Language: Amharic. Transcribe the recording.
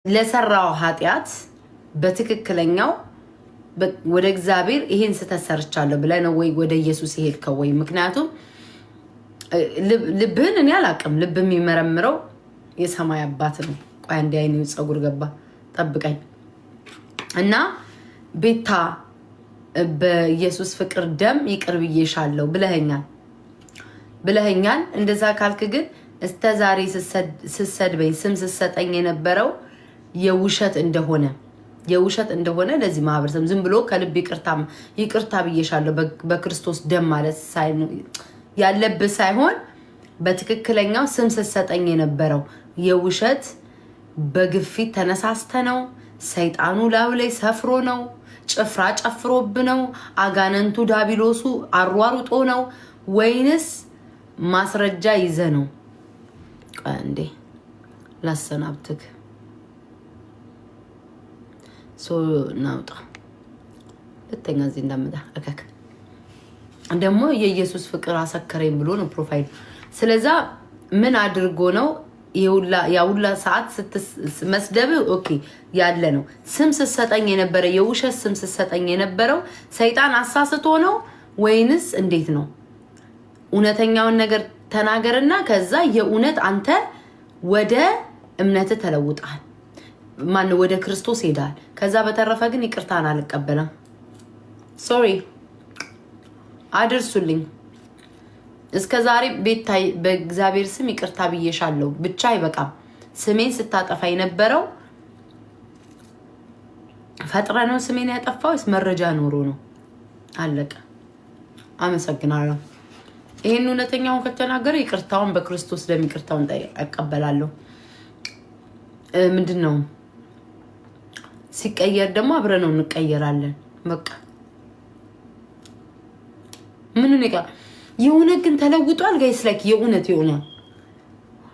ለሰራው ኃጢያት በትክክለኛው ወደ እግዚአብሔር ይሄን ስተሰርቻለሁ ብለህ ነው ወይ ወደ ኢየሱስ ይሄድከው ወይ? ምክንያቱም ልብህን እኔ አላቅም። ልብ የሚመረምረው የሰማይ አባት ነው። ቆይ አንዴ አይኔ ጸጉር ገባ ጠብቀኝ። እና ቤታ በኢየሱስ ፍቅር ደም ይቅር ብዬሻለሁ ብለኸኛል። እንደዛ ካልክ ግን እስከ ዛሬ ስሰድበኝ ስም ስሰጠኝ የነበረው የውሸት እንደሆነ ለዚህ ማህበረሰብ ዝም ብሎ ከልብ ይቅርታ ብዬሻለሁ በክርስቶስ ደም ማለት ያለብህ ሳይሆን በትክክለኛው ስም ስሰጠኝ የነበረው የውሸት በግፊት ተነሳስተ ነው። ሰይጣኑ ላዩ ላይ ሰፍሮ ነው። ጭፍራ ጨፍሮብ ነው። አጋነንቱ ዳቢሎሱ አሯሩጦ ነው ወይንስ ማስረጃ ይዘ ነው? እንዴ ላሰናብትክ ናውጣ ሁለተኛ እዚህ እንዳመጣ አካክ ደግሞ የኢየሱስ ፍቅር አሰከረኝ ብሎ ነው ፕሮፋይል። ስለዛ ምን አድርጎ ነው ያውላ ሰዓት መስደብ ኦኬ ያለ ነው። ስም ስሰጠኝ የነበረ የውሸት ስም ስሰጠኝ የነበረው ሰይጣን አሳስቶ ነው ወይንስ እንዴት ነው? እውነተኛውን ነገር ተናገርና ከዛ የእውነት አንተ ወደ እምነት ተለውጣል። ማን ወደ ክርስቶስ ሄዳል። ከዛ በተረፈ ግን ይቅርታን አልቀበለም። ሶሪ አድርሱልኝ። እስከዛሬ ቤታይ በእግዚአብሔር ስም ይቅርታ ብዬሻለሁ ብቻ አይበቃም። ስሜን ስታጠፋ የነበረው ፈጥረ ነው ስሜን ያጠፋው ወይስ መረጃ ኖሮ ነው? አለቀ። አመሰግናለሁ። ይሄን እውነተኛውን ከተናገረ ይቅርታውን በክርስቶስ ደም ይቅርታውን እቀበላለሁ። ምንድነው ሲቀየር ደግሞ አብረን ነው እንቀየራለን። በቃ ምኑን ይቃ የሆነ ግን ተለውጧል ጋይስ ላይክ የእውነት